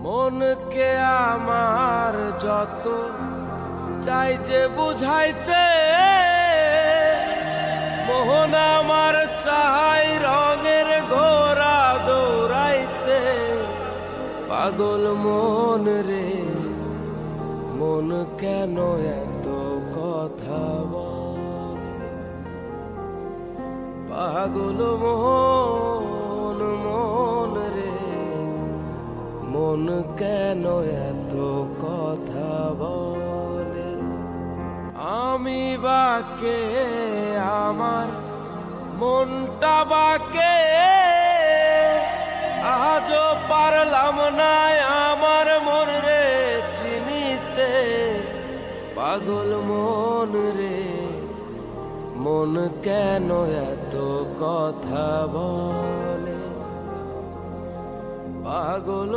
মনকে আমার যত চাই যে বুঝাইতে, মোহন আমার চাই রঙের ঘোড়া দৌড়াইতে। পাগল মন রে, মন কেন এত কথা বলে? পাগল মন, মন রে, মন কেন এত কথা বলে? আমি বাকে, আমার মনটা বাকে, আজও পারলাম না আমার মন রে চিনিতে। পাগল মন রে, মন কেন এত কথা বলে? পাগল